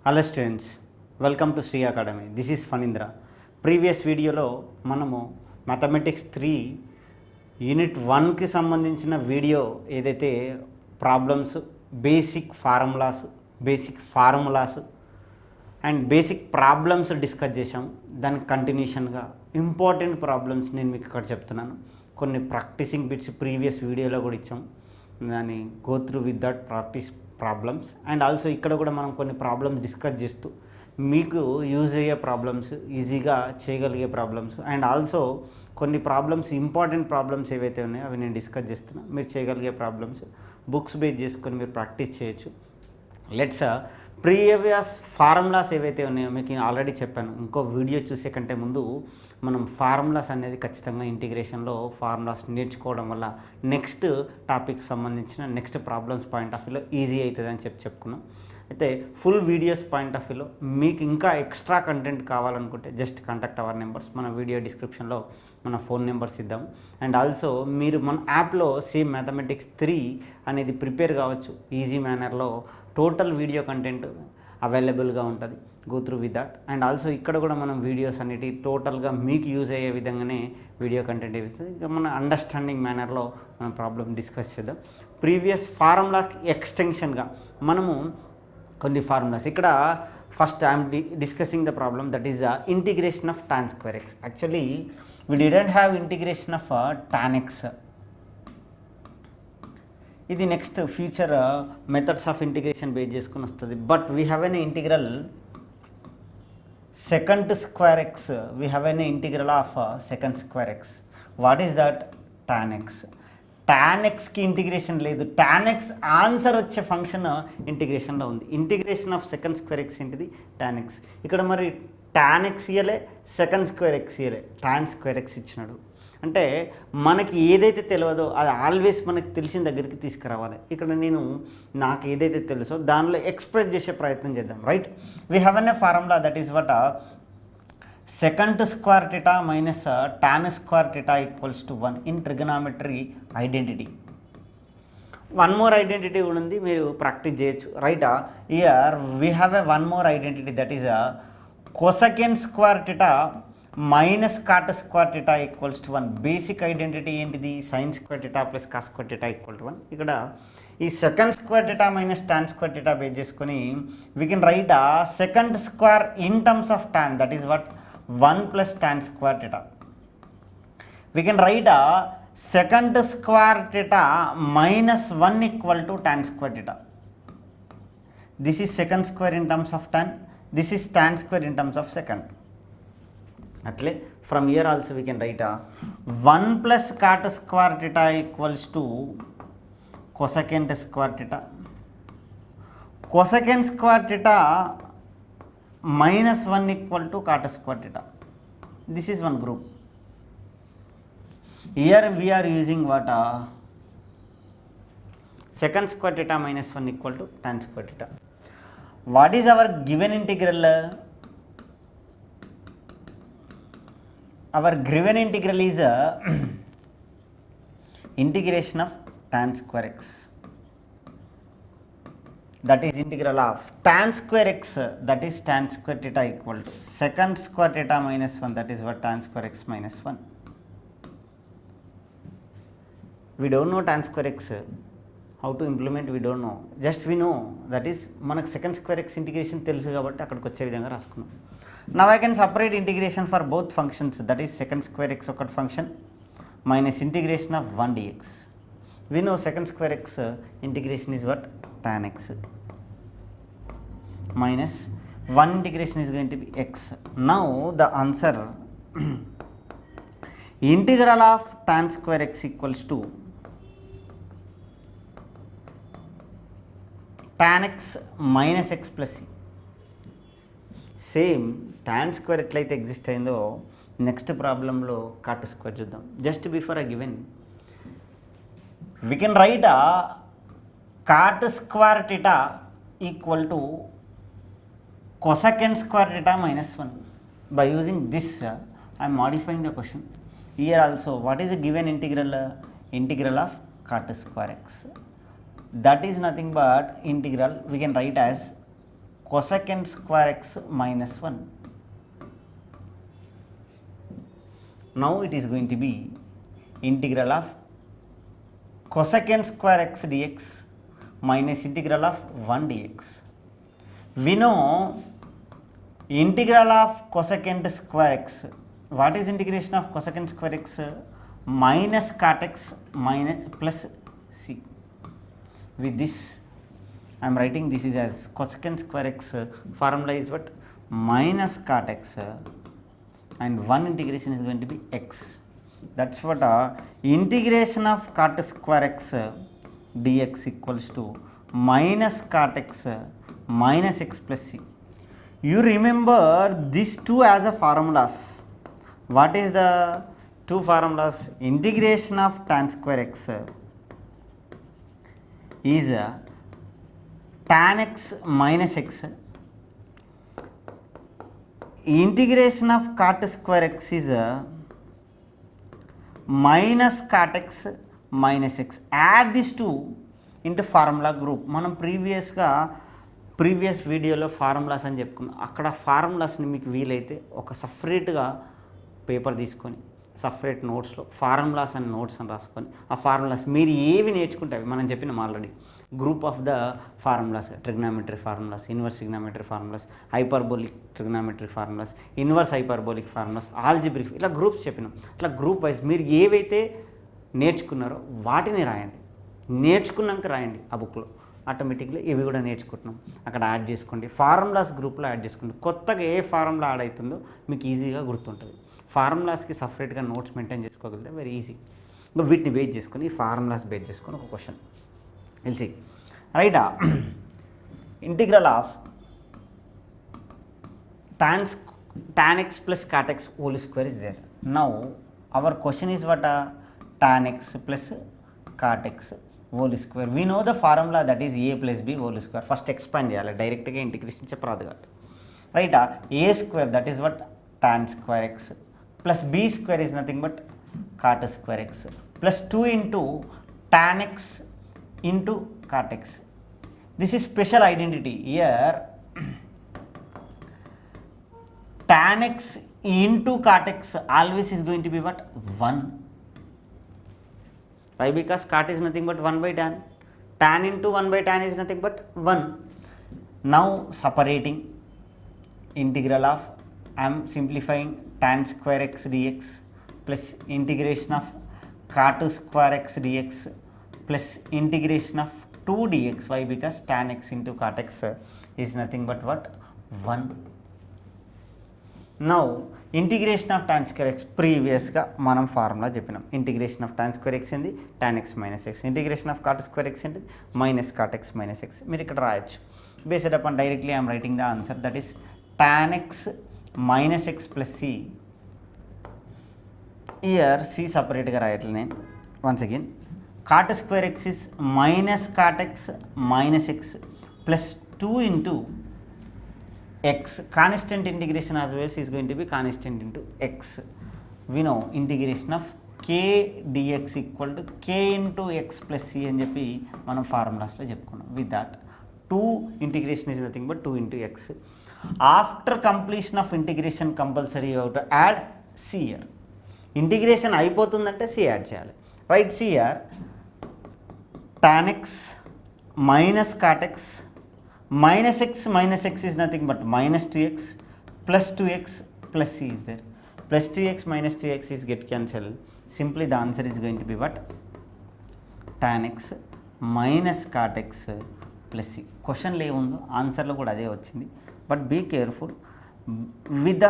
Hello students, welcome to Shri academy. This is Phanindra. Previous వీడియోలో మనము mathematics 3 unit 1కి సంబంధించిన వీడియో ఏదైతే problems, basic formulas and basic problems discuss చేసాం. దానికి కంటిన్యూషన్గా ఇంపార్టెంట్ ప్రాబ్లమ్స్ నేను మీకు ఇక్కడ చెప్తున్నాను. కొన్ని ప్రాక్టీసింగ్ బిట్స్ ప్రీవియస్ వీడియోలో కూడా ఇచ్చాం. దాన్ని go through with that practice problems and also ఇక్కడ కూడా మనం కొన్ని ప్రాబ్లమ్స్ డిస్కస్ చేస్తూ మీకు యూజ్ అయ్యే ప్రాబ్లమ్స్, ఈజీగా చేయగలిగే ప్రాబ్లమ్స్ అండ్ ఆల్సో కొన్ని ప్రాబ్లమ్స్, ఇంపార్టెంట్ ప్రాబ్లమ్స్ ఏవైతే ఉన్నాయో అవి నేను డిస్కస్ చేస్తున్నా. మీరు చేయగలిగే ప్రాబ్లమ్స్ బుక్స్ బేస్ చేసుకొని మీరు ప్రాక్టీస్ చేయొచ్చు. లెట్స్ ప్రీవియస్ ఫార్ములాస్ ఏవైతే ఉన్నాయో మీకు ఆల్రెడీ చెప్పాను. ఇంకో వీడియో చూసే కంటే ముందు మనం ఫార్ములాస్ అనేది ఖచ్చితంగా ఇంటిగ్రేషన్లో ఫార్ములాస్ నేర్చుకోవడం వల్ల నెక్స్ట్ టాపిక్ సంబంధించిన నెక్స్ట్ ప్రాబ్లమ్స్ పాయింట్ ఆఫ్ వ్యూలో ఈజీ అవుతుంది అని చెప్పుకున్నాం. అయితే ఫుల్ వీడియోస్ పాయింట్ ఆఫ్ వ్యూలో మీకు ఇంకా ఎక్స్ట్రా కంటెంట్ కావాలనుకుంటే జస్ట్ కాంటాక్ట్ అవర్ నెంబర్స్. మన వీడియో డిస్క్రిప్షన్లో మన ఫోన్ నెంబర్స్ ఇద్దాం. అండ్ ఆల్సో మీరు మన యాప్లో సేమ్ మ్యాథమెటిక్స్ 3 అనేది ప్రిపేర్ కావచ్చు. ఈజీ మేనర్లో టోటల్ వీడియో కంటెంట్ అవైలబుల్గా ఉంటుంది. Go through with that. And also ఇక్కడ కూడా మనం వీడియోస్ అనేవి టోటల్గా మీకు యూజ్ అయ్యే విధంగానే వీడియో కంటెంట్ ఇస్తుంది. ఇక మన అండర్స్టాండింగ్ మేనర్లో మనం ప్రాబ్లమ్ డిస్కస్ చేద్దాం. ప్రీవియస్ ఫార్ములా ఎక్స్టెన్షన్గా మనము కొన్ని ఫార్ములాస్ ఇక్కడ first I'm discussing the problem that is the integration of tan square x. Actually we didn't have integration of tan x. ఇది next future methods of integration base చేసుకుని వస్తుంది. But we have an integral secant square x. We have an integral of secant square x. What is that? tan x. tan xకి integration లేదు. tan x answer వచ్చే function ఇంటిగ్రేషన్లో ఉంది. Integration of secant square x ఏంటిది? tan x. ఇక్కడ మరి tan x ఇయలే, secant square x ఇయలే, tan square x ఇచ్చినాడు. అంటే మనకి ఏదైతే తెలియదో అది ఆల్వేస్ మనకి తెలిసిన దగ్గరికి తీసుకురావాలి. ఇక్కడ నాకు ఏదైతే తెలుసో దానిలో ఎక్స్ప్రెస్ చేసే ప్రయత్నం చేద్దాం. Right, we have an A formula that is what secant square theta minus tan square theta equals to 1 in trigonometry identity. One more identity కూడా ఉంది, మీరు ప్రాక్టీస్ చేయొచ్చు. Right, here we have a one more identity that is cosecant square theta minus cot square theta equals to 1. Basic identity ఏంటిది? sin square theta plus cos square theta equal to 1. ఇక్కడ ఈ secant square theta minus tan square theta base చేసుకొని we can write secant square in terms of tan, that is what 1 plus tan square theta. We can write secant square theta minus 1 equal to tan square theta. This is secant square in terms of tan, this is tan square in terms of secant. అట్లే from year also we can right 1 plus cot square theta equals to cosecant square theta. cosecant square theta minus 1 equal to cot square theta. This is one group. Here we are using what secant square theta minus 1 equal to tan square theta. What is our given integral? Our given integral is integration of tan square x. That is integral of tan square x, that is tan square theta equal to secant square theta minus 1, that is what tan square x minus 1. We don't know tan square x. How to implement we don't know. Just we know that is మనకు secant square x integration తెలుసు కాబట్టి అక్కడికి వచ్చే విధంగా రాసుకున్నాం. Now I can separate integration for both functions, that is secant square x ఒకటి function minus integration of 1 dx. We know secant square x integration is what? tan x minus 1 integration is going to be x. Now the answer integral of tan square x equals to tan x minus x plus c. Same tan square ఎట్లయితే exist అయిందో next ప్రాబ్లంలో cot square చూద్దాం. Just before a given we can right cot square theta equal to cosecant square theta minus 1. By using this I am modifying the question. Here also what is the given integral? Integral of cot square x. That is nothing but integral we can write as cosecant square x minus 1. Now it is going to be integral of cosecant square x dx minus integral of 1 dx. We know integral of cosecant square x. What is integration of cosecant square x? Minus cot x minus plus c. With this I am writing this is as cosecant square x formula is what? Minus cot x and one integration is going to be x. That's what integration of cot square x dx equals to minus cot x minus x plus c. You remember these two as a formulas. What is the two formulas? Integration of tan square x is tan x minus x. Integration of cot square x is minus cot x minus x. Add these two into formula group. మనం previous వీడియోలో formulas అని చెప్పుకున్నాం. అక్కడ ఫార్ములాస్ని మీకు వీలైతే ఒక సపరేట్గా paper తీసుకొని సపరేట్ నోట్స్లో ఫార్ములాస్ అండ్ నోట్స్ అని రాసుకొని ఆ ఫార్ములాస్ మీరు ఏవి నేర్చుకుంటే అవి మనం చెప్పినాం already. Group of the formulas, trigonometry formulas, inverse trigonometry formulas, hyperbolic trigonometry formulas, inverse hyperbolic formulas, algebraic, ఇలా గ్రూప్స్ చెప్పినాం. అట్లా గ్రూప్ వైజ్ మీరు ఏవైతే నేర్చుకున్నారో వాటిని రాయండి. నేర్చుకున్నాక రాయండి ఆ బుక్లో. ఆటోమేటిక్గా ఇవి కూడా నేర్చుకుంటున్నాం. అక్కడ యాడ్ చేసుకోండి. ఫార్ములాస్ గ్రూప్లో యాడ్ చేసుకోండి. కొత్తగా ఏ ఫార్ములా యాడ్ అవుతుందో మీకు ఈజీగా గుర్తుంటుంది. ఫార్ములాస్కి సపరేట్గా నోట్స్ మెయింటైన్ చేసుకోగలిగితే వెరీ ఈజీ. ఇంకా వీటిని బేస్ చేసుకొని ఈ ఫార్ములాస్ బేస్ చేసుకొని ఒక క్వశ్చన్ తెలిసి right. Integral of tan x plus cot x whole square is there. Now our question is what? Tan x plus cot x whole square. We know the formula, that is a plus b whole square. First expand చేయాలి, డైరెక్ట్గా integration చెప్పరాదు కాబట్టి. Right. a square, that is what? Tan square x plus b square is nothing but cot square x plus 2 into tan x into cot x. This is special identity. Here tan x into cot x always is going to be what? 1. Why? Because cot is nothing but 1 by tan. Tan into 1 by tan is nothing but 1. Now separating integral of, I am simplifying, tan square x dx plus integration of cot square x dx plus integration of 2 dx. Why? Because tan x into cot x is nothing but what? 1. Now integration of tan square x ప్రీవియస్గా మనం formula చెప్పినాం. Integration of tan square x ఏంది? tan x minus x. Integration of cot square x ఏంటి? Minus cot x minus x. మీరు ఇక్కడ రాయొచ్చు. Based upon directly I'm writing the answer, that is tan x minus x plus c. Year c సపరేట్గా రాయట్లే నేను. Once again cot square x is minus cot x minus x plus 2 into x. Constant integration as well is going to be constant into x. We know integration of k dx equal to k into x plus c అని చెప్పి మనం ఫార్ములాస్లో చెప్పుకున్నాం. With that 2 integration is nothing but 2 into x. After completion of integration compulsory you have to add c here. Integration అయిపోతుందంటే c add చేయాలి. Right. c here tan x minus cot x minus x is nothing but minus 2x plus 2x plus c is there. Plus 2x minus 2x is get cancelled. Simply the answer is going to be what? Tan x minus cot x plus c. క్వశ్చన్లో ఏముందో ఆన్సర్లో కూడా అదే వచ్చింది. But be careful with the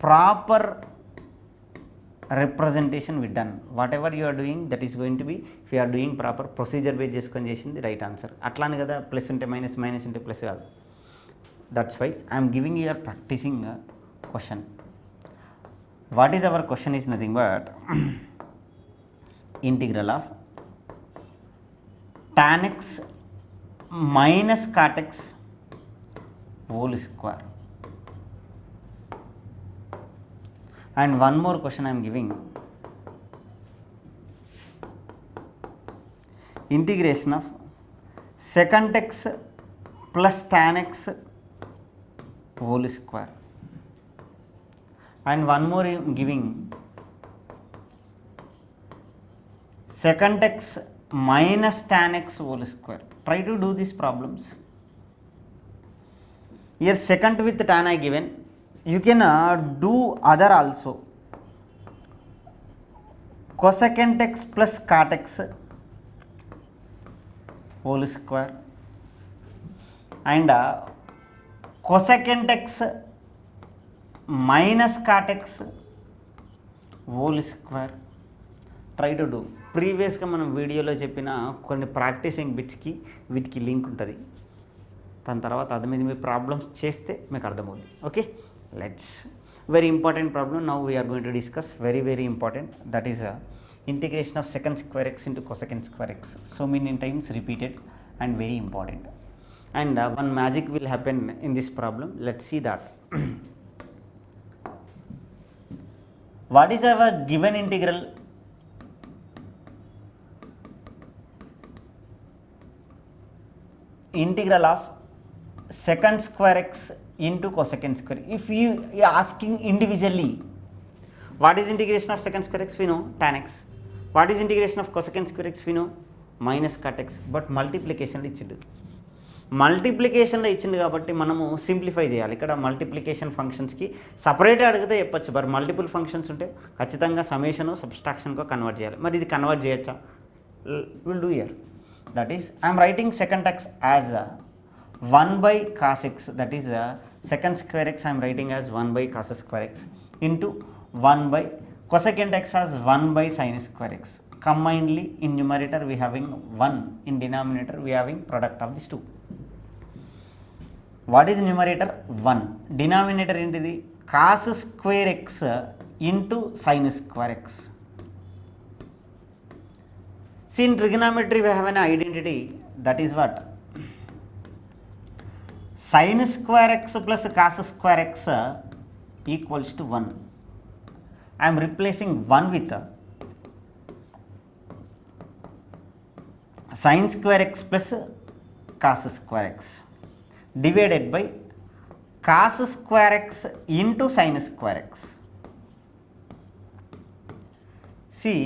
proper representation we done. Whatever you are doing, that is going to be, if you are doing proper procedure based చేసుకొని చేసింది right answer. అట్లానే కదా plus ఉంటే మైనస్, మైనస్ ఉంటే ప్లస్ కాదు. That's why I'm giving your practicing question. What is our question is nothing but integral of tan x minus cot x whole square. And one more question I am giving. Integration of secant x plus tan x whole square, and one more giving secant x minus tan x whole square. Try to do these problems. Here secant with tan I given. You can do other also. Cosecant x plus cot x whole square and cosecant x minus cot x whole square. Try to do. ప్రీవియస్గా మనం వీడియోలో చెప్పిన కొన్ని practising బిట్స్కి వీటికి link ఉంటుంది. దాని తర్వాత అది మీద మీ ప్రాబ్లమ్స్ చేస్తే మీకు అర్థమవుతుంది. Okay, let's very important problem now we're going to discuss. Very important. That is integration of secant square x into cosecant square x. So many times repeated and very important. And one magic will happen in this problem. Let's see that. What is our given integral? Integral of secant square x into cosecant square. If you are asking individually, what is integration of secant square x? We know tan x. What is integration of cosecant square x? We know minus cot x. But మల్టిప్లికేషన్లో ఇచ్చిండు. మల్టిప్లికేషన్లో ఇచ్చింది కాబట్టి మనము simplify చేయాలి. ఇక్కడ multiplication ఫంక్షన్స్కి సపరేట్గా అడిగితే చెప్పచ్చు. మరి మల్టిపుల్ ఫంక్షన్స్ ఉంటే ఖచ్చితంగా సಮೇషను సబ్స్ట్రాక్షన్కో కన్వర్ట్ చేయాలి. మరి ఇది కన్వర్ట్ చేయొచ్చా? Will do year. That is, I am writing secant x as 1 by cos x, that is secant square x I am writing as 1 by cos square x into 1 by cosecant x as 1 by sin square x. Combinedly in numerator we having 1, in denominator we having product of these two. What is numerator? 1. Denominator into the cos square x into sin square x. See, in trigonometry we have an identity, that is what? Sin square x plus cos square x equals to 1. I am replacing 1 with sin square x plus cos square x divided by cos square x into sin square x. See,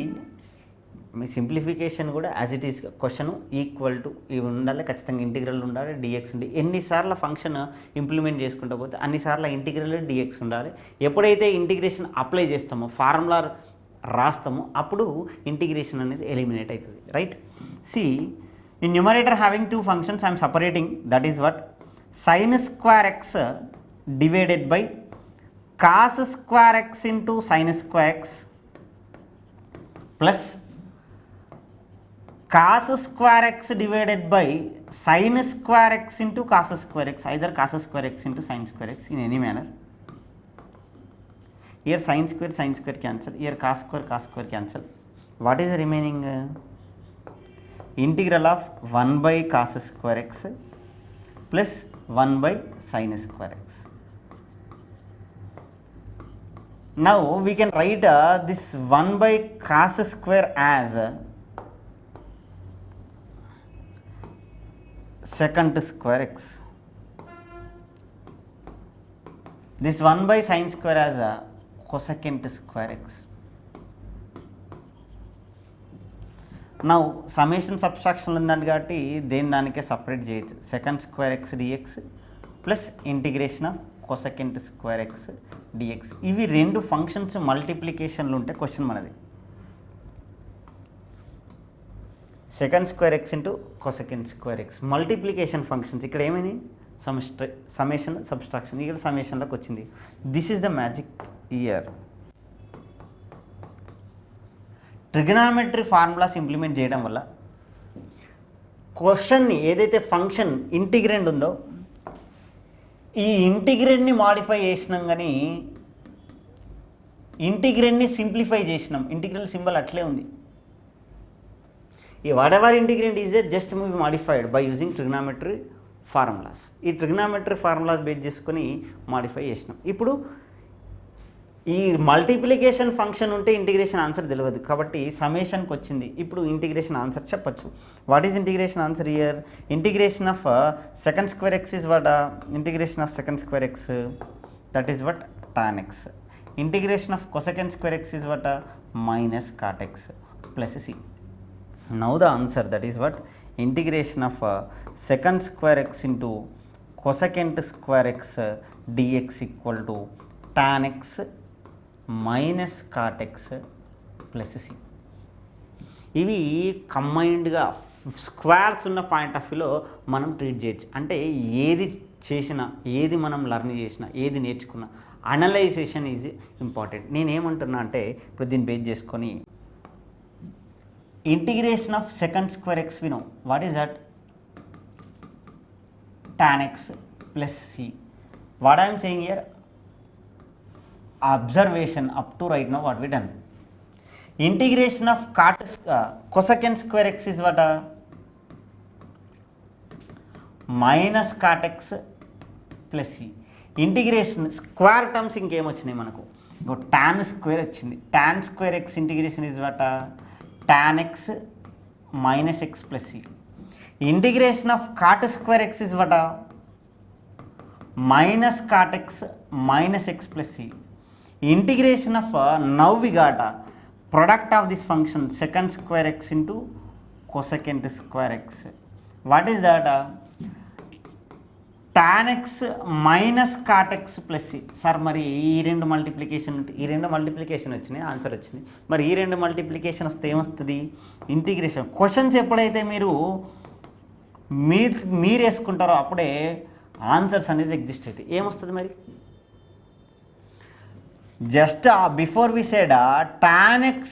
me simplification కూడా as it is question equal to ఇవి ఉండాలి, ఖచ్చితంగా integral ఉండాలి, dx ఉండి ఎన్నిసార్లు function implement చేసుకుంటూ పోతే అన్నిసార్లు ఇంటిగ్రల్ డిఎక్స్ ఉండాలి. ఎప్పుడైతే ఇంటిగ్రేషన్ అప్లై చేస్తామో ఫార్ములా రాస్తామో అప్పుడు ఇంటిగ్రేషన్ అనేది ఎలిమినేట్ అవుతుంది. Right. See in numerator having two functions I'm separating, that is what? sin square x divided by cos square x into sin square x plus cos square x divided by sin square x into cos square x, either cos square x into sin square x in any manner. Here sin square cancel, here cos square cancel. What is remaining? Integral of 1 by cos square x plus 1 by sin square x. Now we can write this 1 by cos square as secant square x. This 1 by sin square as cosecant square x. Now summation subtraction ఉందండి కాబట్టి దేని దానికే separate చేయొచ్చు. secant square x dx plus integration of cosecant square x dx. ఇవి రెండు functions మల్టిప్లికేషన్లు ఉంటే question మనది. secant square x into cosecant square x multiplication functions. ఇక్కడ ఏమైంది? సమ్మేషన్ సబ్స్ట్రాక్షన్, ఇక్కడ సమ్మేషన్లోకి వచ్చింది. This is the magic year. Trigonometry formulas implement చేయడం వల్ల క్వశ్చన్ని ఏదైతే ఫంక్షన్ ఇంటిగ్రెండ్ ఉందో ఈ ఇంటిగ్రెండ్ని మాడిఫై చేసినాం, కానీ ఇంటిగ్రెండ్ని సింప్లిఫై చేసినాం. ఇంటిగ్రల్ సింబల్ అట్లే ఉంది. ఈ whatever integrand is that just move modified by using trigonometry formulas. ఈ ట్రిగనామెట్రీ ఫార్ములాస్ బేస్ చేసుకొని మాడిఫై చేసినాం. ఇప్పుడు ఈ మల్టిప్లికేషన్ ఫంక్షన్ ఉంటే ఇంటిగ్రేషన్ ఆన్సర్ తెలియదు కాబట్టి సమేషన్కి వచ్చింది. ఇప్పుడు ఇంటిగ్రేషన్ ఆన్సర్ చెప్పచ్చు. What is integration answer here? Integration of secant square x is what? Integration of secant square x, that is what? tan x. Integration of cosecant square x is what? Minus cot x plus c. Now the answer, that is what? Integration of secant square x into cosecant square x dx equal to tan x minus cot x plus c. ఇవి కంబైన్డ్గా squares ఉన్న point of వ్యూలో మనం treat చేయొచ్చు. అంటే ఏది చేసినా, ఏది మనం లర్న్ చేసినా, ఏది నేర్చుకున్నా అనలైజేషన్ ఈజ్ ఇంపార్టెంట్. నేనేమంటున్నా అంటే ఇప్పుడు దీన్ని బేస్ చేసుకొని integration of secant square x వినో what is that? tan x plus c. What I am saying here, observation up to right now what we done. Integration of cosecant square x is what? Minus cot x plus c. Integration square terms ఇంకేం వచ్చినాయి మనకు? ఇంకో tan square వచ్చింది. tan square x integration is what? tan x minus x plus c. Integration of cot square x is what? Minus cot x minus x plus c. Integration of now we got product of this function secant square x into cosecant square x. What is that? tan x minus cot x plus c. Sir మరి ఈ రెండు multiplication వచ్చినాయి, answer వచ్చింది. మరి ఈ రెండు multiplication వస్తే ఏమొస్తుంది? ఇంటిగ్రేషన్. క్వశ్చన్స్ ఎప్పుడైతే మీరు వేసుకుంటారో అప్పుడే ఆన్సర్స్ అనేది ఎగ్జిస్ట్ అవుతాయి. ఏమొస్తుంది మరి? Just before we said tan x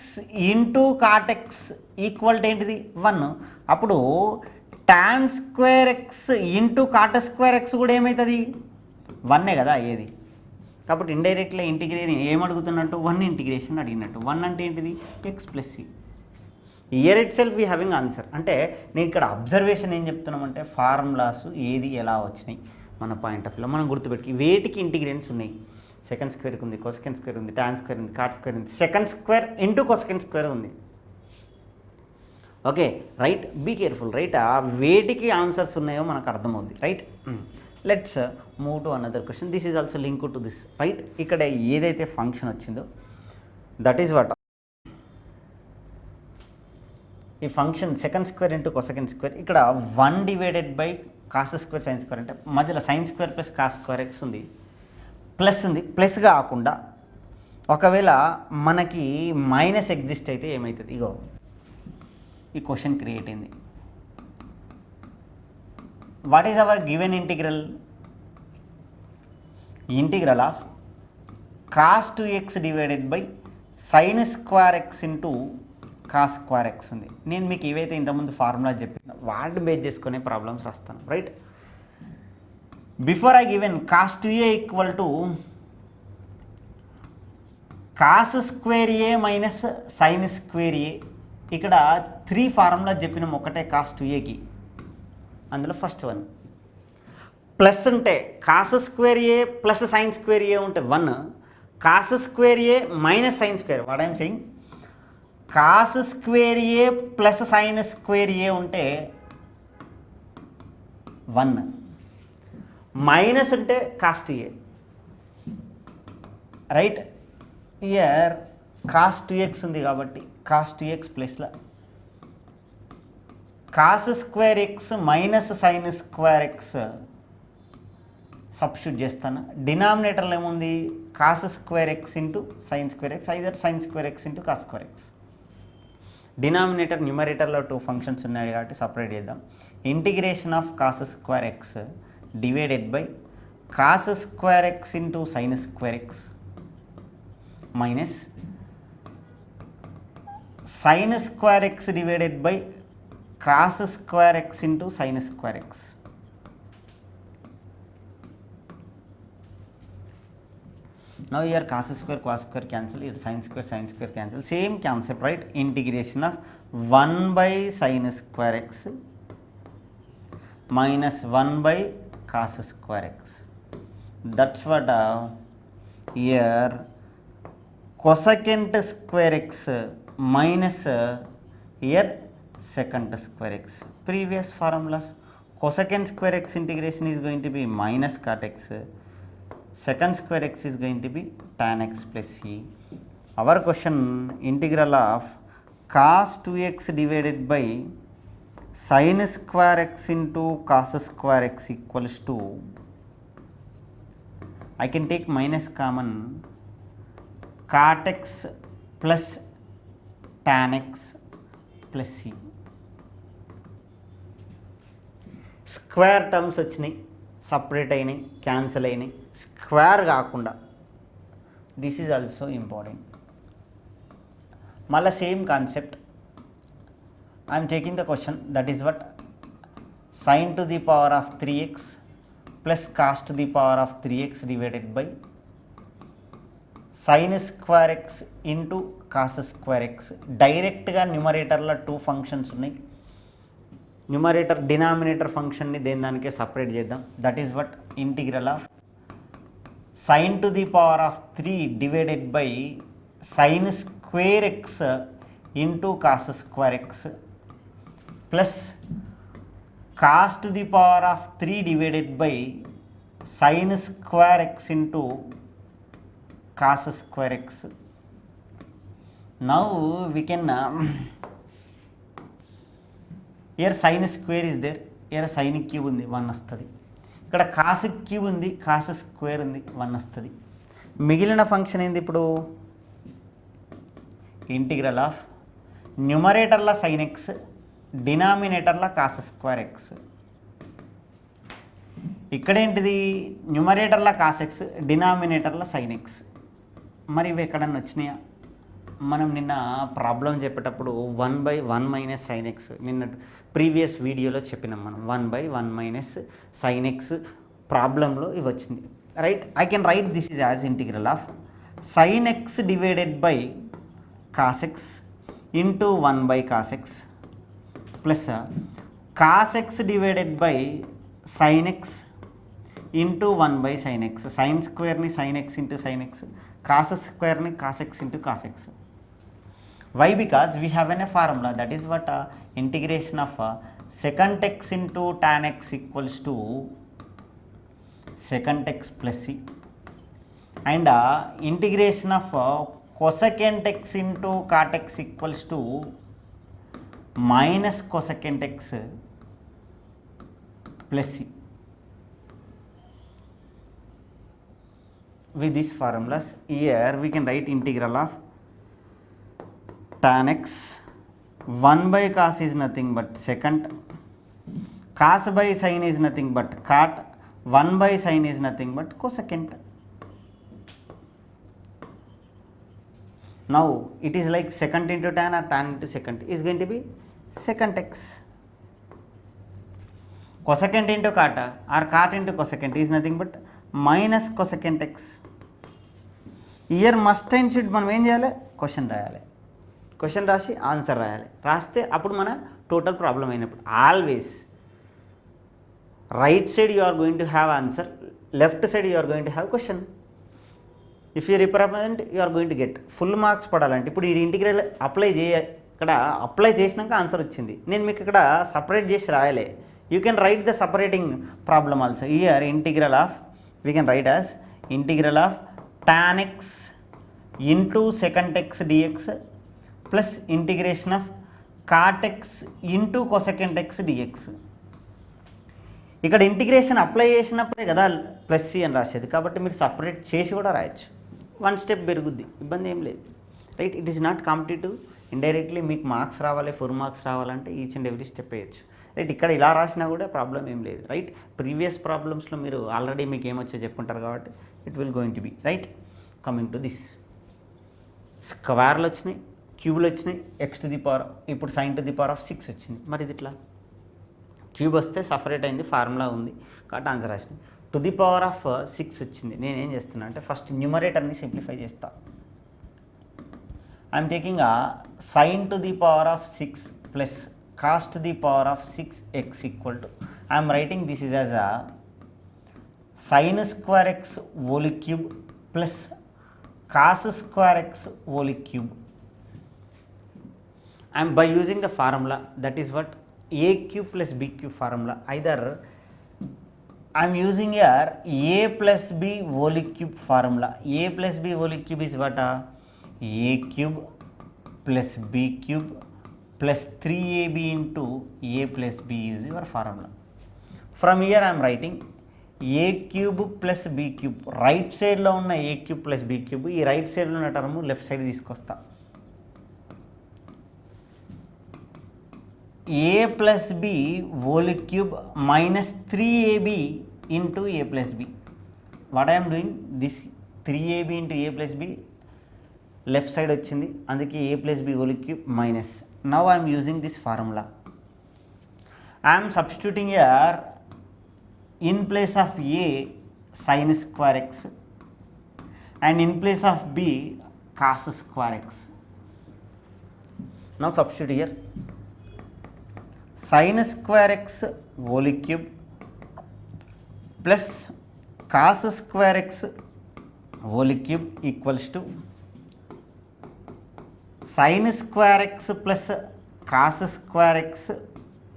into cot x equal to ఏంటిది? 1. అప్పుడు tan square x into cot square x కూడా ఏమవుతుంది? 1 కదా అయ్యేది. కాబట్టి ఇండైరెక్ట్గా ఇంటిగ్రేషన్ ఏమడుగుతున్నట్టు? 1 ఇంటిగ్రేషన్ అడిగినట్టు. 1 అంటే ఏంటిది? X plus c. Here itself we having answer. అంటే నేను ఇక్కడ అబ్జర్వేషన్ ఏం చెప్తున్నామంటే ఫార్ములాస్ ఏది ఎలా వచ్చినాయి మన పాయింట్ ఆఫ్ వ్యూలో మనం గుర్తుపెట్టుకి. వేటికి ఇంటిగ్రేషన్స్ ఉన్నాయి? సెకండ్ స్క్వేర్కి ఉంది, కొసెకంట్ స్క్వేర్ ఉంది, tan స్క్వేర్ ఉంది, కాట్ స్క్వేర్ ఉంది, secant square into cosecant square ఉంది. Okay right, be careful right. వేటికి ఆన్సర్స్ ఉన్నాయో మనకు అర్థమవుద్ది right. Let's move to another question. This is also link to this right. ఇక్కడ ఏదైతే ఫంక్షన్ వచ్చిందో దట్ ఈజ్ వాట్? ఈ function secant square into cosecant square. ఇక్కడ 1 divided by cos square sine square, అంటే మధ్యలో sine square plus cos square X ఉంది, plus ఉంది. Plus కాకుండా ఒకవేళ మనకి మైనస్ ఎగ్జిస్ట్ అయితే ఏమవుతుంది? ఇగో ఈ క్వశ్చన్ క్రియేట్ అయింది. What is hour given integral? Integral of cos 2x divided by sine square x into cos square X ఉంది. నేను మీకు ఏవైతే ఇంతకుముందు ఫార్ములా చెప్పిన వాటిని బేస్ చేసుకునే ప్రాబ్లమ్స్ రాస్తాను right. Before I given cos 2a equal to cos square a minus sine square a. ఇక్కడ 3 ఫార్ములా చెప్పినాం ఒకటే కాస్ 2aకి. అందులో ఫస్ట్ 1 ప్లస్ ఉంటే cos square a plus sine square a ఉంటే 1, cos square a minus sine square, what I'm saying cos square a plus sine square a ఉంటే 1, minus ఉంటే cos 2a right. Year cos 2x ఉంది కాబట్టి cos 2x ప్లస్లో cos square X minus sine square X substitute చేస్తాను. డినామినేటర్లో ఏముంది? Cos square x into sine square X, either sine square x into cos square X. Denominator న్యూమరేటర్లో 2 functions ఉన్నాయి కాబట్టి separate చేద్దాం. Integration of cos square X divided by cos square x into sine square X minus sin square x divided by cos square x into sin square x. Now here cos square cancel, here sin square cancel, same concept right. Integration of 1 by sin square x minus 1 by cos square x. That's what here cosecant square x minus here secant square x. Previous formulas, cosecant square x integration is going to be minus cot x, secant square x is going to be tan x plus c. Our question, integral of cos 2x divided by sin square x into cos square x equals to, I can take minus common, cot x plus tan x plus c. Square terms వచ్చినాయి, separate అయినాయి, cancel అయినాయి, square కాకుండా. This is also important. మళ్ళీ same concept, I'm taking the question, that is what sin to the power of 3x plus cos to the power of 3x divided by sin square x into cos square x. డైరెక్ట్గా న్యూమరేటర్లో two functions ఉన్నాయి, numerator denominator ఫంక్షన్ని దేని దానికే separate చేద్దాం. That is what integral of sin to the power of 3 divided by sin square x into cos square x plus cos to the power of 3 divided by sin square x into cos square x. Now we can here sin square is there, here sin cube ఉంది 1 వస్తుంది, ఇక్కడ cos cube ఉంది, cos square ఉంది 1 వస్తుంది. మిగిలిన function ఏంది ఇప్పుడు, integral of న్యూమరేటర్ల sin x, డినామినేటర్ల కాస్ స్క్వేర్ x. ఇక్కడేంటిది, న్యూమరేటర్ల కాస్ x, డినామినేటర్ల sin x. మరి ఇవి ఎక్కడన్నా వచ్చినాయా? మనం నిన్న ప్రాబ్లం చెప్పేటప్పుడు 1/1 మైనస్ sin x, నిన్న ప్రీవియస్ వీడియోలో చెప్పినాం మనం, 1/1 మైనస్ sin x ప్రాబ్లంలో ఇవి వచ్చింది, right. I can write this is as integral of sin x divided by cos x into 1/cos x plus cos x divided by sin x into 1/sin x. sin స్క్వేర్ని sin x into sin x, cos స్క్వేర్ని cos x into cos x. Why? Because we have a formula, that is what integration of secant x into tan x equals to secant x plus c, and integration of cosecant x into cot x equals to minus cosecant x plus c. With these formulas, here we can write integral of tan x, 1/cos is nothing but secant, cos by sin is nothing but cot, 1/sin is nothing but cosecant. Now it is like secant into tan or tan into secant is going to be secant x. Cosecant into cot or cot into cosecant is nothing but minus cosecant x. Here must and should మనం ఏం చేయాలి, question రాయాలి, question రాసి answer రాయాలి. రాస్తే అప్పుడు మన total problem అయినప్పుడు always right side you are going to have answer, left side you are going to have question. If you represent you are going to get full marks పడాలంటే ఇప్పుడు ఈ integral apply ఇక్కడ apply చేసినాక answer వచ్చింది, నేను మీకు ఇక్కడ separate చేసి రాయలే. You can write the separating problem also. Here integral of we can write as integral of tan x into secant x dx plus integration of cot x into cosecant x dx. ఇక్కడ integration apply చేసినప్పుడే కదా plus C అని రాసేది, కాబట్టి మీరు separate చేసి కూడా రాయొచ్చు, 1 స్టెప్ పెరుగుద్ది, ఇబ్బంది ఏం లేదు, right. It is not competitive. Indirectly మీకు మార్క్స్ రావాలి, 4 మార్క్స్ రావాలంటే ఈచ్ అండ్ ఎవ్రీ స్టెప్ వేయచ్చు, రైట్. ఇక్కడ ఇలా రాసినా కూడా ప్రాబ్లం ఏం లేదు, రైట్. ప్రీవియస్ ప్రాబ్లమ్స్లో మీరు ఆల్రెడీ మీకు ఏమొచ్చో చెప్పుంటారు కాబట్టి it will going to be right. Coming to this, స్క్వేర్లు వచ్చినాయి, క్యూబ్లు వచ్చినాయి, ఎక్స్ టు ది పవర్, ఇప్పుడు sin to the power of 6 వచ్చింది. మరి ఇది ఇట్లా క్యూబ్ వస్తే సపరేట్ అయింది, ఫార్ములా ఉంది కాబట్టి ఆన్సర్ రాసినాయి. టు ది పవర్ ఆఫ్ 6 వచ్చింది. నేనేం చేస్తున్నా అంటే ఫస్ట్ న్యూమరేటర్ని సింప్లిఫై చేస్తా. I'm taking sin to the power of 6 plus cos to the power of 6x equal to, I'm writing this is as sin square x whole cube plus cos square x whole cube. And by using the formula, that is what a cube plus b cube formula, either I am using here a plus b whole cube formula. A plus b whole cube is what? A cube plus b cube plus 3ab into a plus b is your formula. From here I am writing a cube plus b cube. Right side lo unna a cube plus b cube, ee right side lo unna term left side తీసుకొస్తా. a plus b whole cube minus 3ab into a plus b. What I am doing, this 3ab into a plus b left side వచ్చింది, అందుకే a plus b whole cube minus. Now I am using this formula. I am substituting here in place of a sin square x and in place of b cos square x. Now substitute here sin square x whole cube plus cos square x whole cube equals to sin square x plus cos square x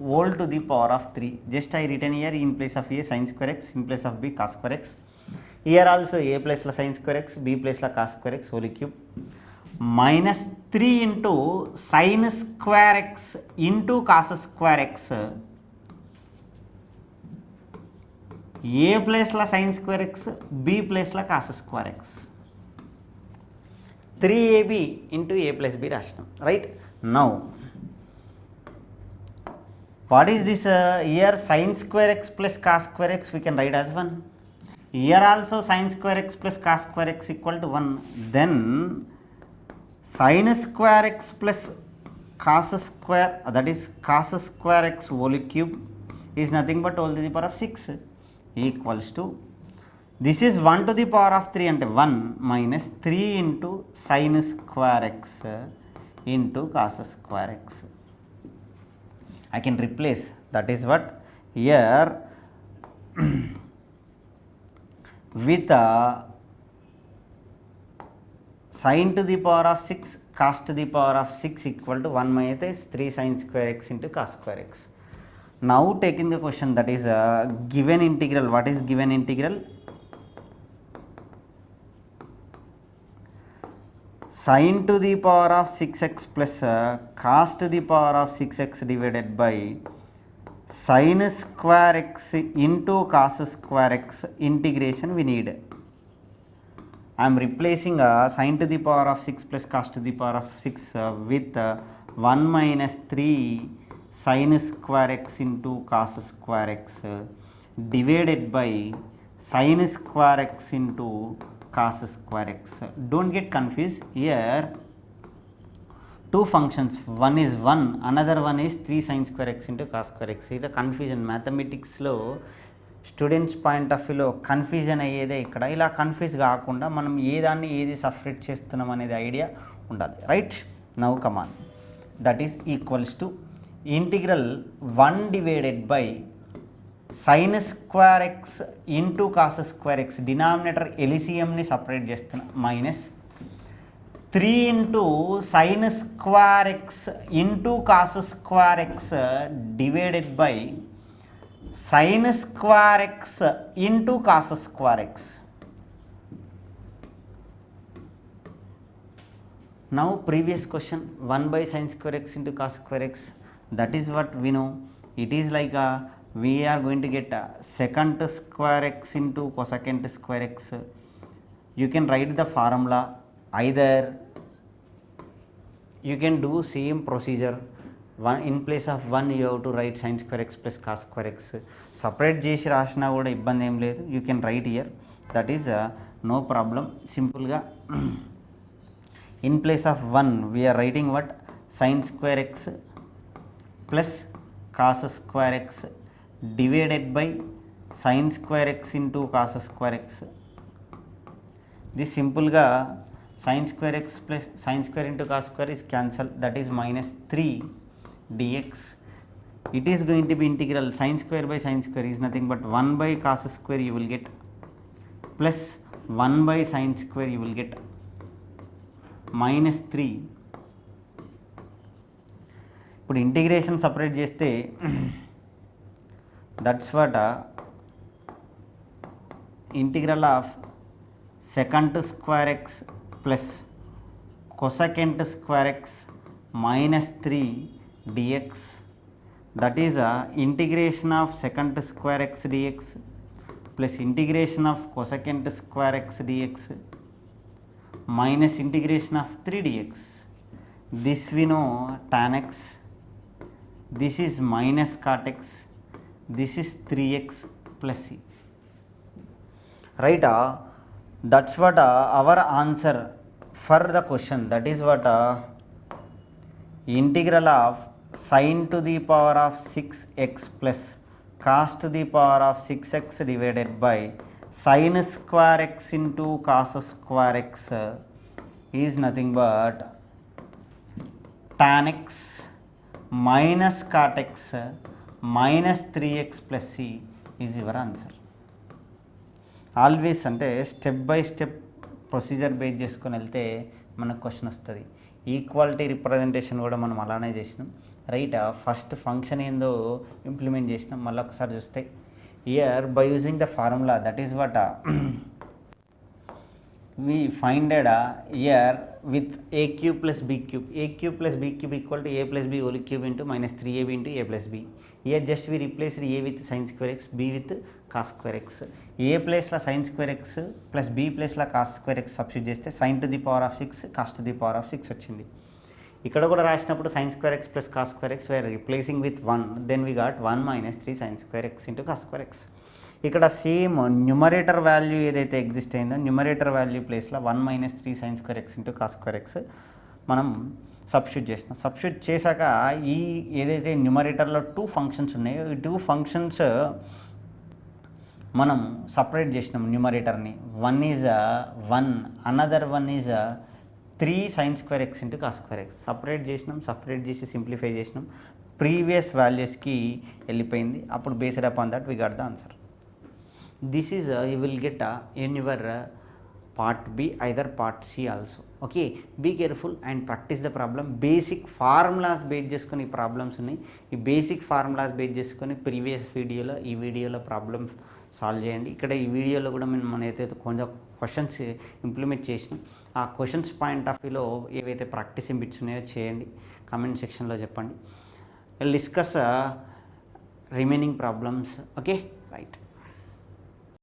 whole to the power of 3. Just I written here in place of a sin square x, in place of b cos square x. Here also a place la sin square x, b place la cos square x whole cube minus 3 into sin square x into cos square x. a place la sin square x, b place la cos square x. 3ab into a plus b రాసినాం, right? Now what is this? Here sin square x plus cos square x we can write as 1. Here also sin square x plus cos square x equal to 1. Then sin square x plus cos square, that is cos square x whole cube is nothing but whole to the power of 6 equals to, this is 1 to the power of 3 అంటే 1 minus 3 into sin square x into cos square x. I can replace, that is what here with sin to the power of 6 cos to the power of 6 equal to 1 minus 3 sin square x into cos square x. Now taking the question, that is given integral. What is given integral? Sin to the power of 6x plus cos to the power of 6x divided by sin square x into cos square x integration we need. I am replacing sin to the power of 6 plus cos to the power of 6 with 1 minus 3 sin square x into cos square x divided by sin square x into cos square x. Don't get confused here, two functions, one is 1, another one is 3 sin square x into cos square x. ఇది confusion మ్యాథమెటిక్స్లో students point of వ్యూలో confusion అయ్యేదే ఇక్కడ. ఇలా confuse కాకుండా మనం ఏదాన్ని ఏది separate చేస్తున్నాం అనేది idea ఉండాలి, right? Now come on, that is equals to integral 1 divided by sin square x into cos square x, denominator ఎలిసియంని సపరేట్ చేస్తున్నా, minus 3 into sin square x into cos square x divided by sin square x into cos square x. Now previous question, 1 by sin square x into cos square x, that is what we know. It is like we are going to get secant square x into cosecant square x. You can write the formula, either you can do same procedure, one in place of 1 you have to write sin square x plus cos square x. Separate చేసి రాసినా కూడా ఇబ్బంది ఏం లేదు, you can write here, that is no problem. Simple గా in place of 1 we are writing what, sin square x plus cos square x divided by sin square x into cos square x. This simple ga sin square x plus sin square into cos square is cancel, that is minus 3 dx. It is going to be integral sin square by sin square is nothing but 1 by cos square you will get plus 1 by sin square you will get. -3. ఇప్పుడు integration separate చేస్తే that's what integral of secant square x plus cosecant square x minus 3 dx, that is integration of secant square x dx plus integration of cosecant square x dx minus integration of 3 dx. This we know tan x, this is minus cot x, this is 3x plus c, right? That's what our answer for the question. That is what integral of sin to the power of 6x plus cos to the power of 6x divided by sin square x into cos square x is nothing but tan x minus cot x minus 3x plus c is your answer. Always అంటే step by step procedure base చేసుకొని వెళ్తే మనకు question వస్తుంది. Equality representation కూడా మనం అలానే చేసినాం, right? First function ఏందో ఇంప్లిమెంట్ చేసినాం. మళ్ళీ ఒకసారి చూస్తే here by using the formula, that is what we finded here with a cube plus b cube. A cube plus b cube equal to a plus b whole cube into minus 3ab into a plus b. Here just we replaced a with sin square x, b with cos square x. A place la sin square x plus b place la cos square x substitute చేస్తే sin to the power of 6 cos to the power of 6 వచ్చింది. ఇక్కడ కూడా రాసినప్పుడు sin square x plus cos square x we are replacing with 1, then we got 1 minus 3 sin square x into cos square x. ఇక్కడ same numerator value ఏదైతే exist అయిందో numerator value ప్లేస్లో 1 minus 3 sin square x into cos square x మనం substitute చేసినాం. Substitute చేశాక ఈ ఏదైతే న్యూమరేటర్లో 2 ఫంక్షన్స్ ఉన్నాయో ఈ 2 ఫంక్షన్స్ మనం సపరేట్ చేసినాం న్యూమరేటర్ని. One is 1, another one is 3 sin square x into cos square x. Separate చేసినాం, సపరేట్ చేసి సింప్లిఫై చేసినాం, ప్రీవియస్ వాల్యూస్కి వెళ్ళిపోయింది. అప్పుడు based upon that we got the answer. This is you will get in your part B, either part C also. Okay, be careful and practice the problem. Basic formulas base చేసుకొని ఈ problems ఉన్నాయి. ఈ basic formulas base చేసుకొని previous వీడియోలో ఈ వీడియోలో problem solve చేయండి. ఇక్కడ ఈ వీడియోలో కూడా మనం ఏదైతే కొంచెం క్వశ్చన్స్ ఇంప్లిమెంట్ చేసినాం ఆ క్వశ్చన్స్ పాయింట్ ఆఫ్ వ్యూలో ఏవైతే ప్రాక్టీసింగ్ బిట్స్ ఉన్నాయో చేయండి, కామెంట్ సెక్షన్లో చెప్పండి. Discuss remaining problems. Okay, right.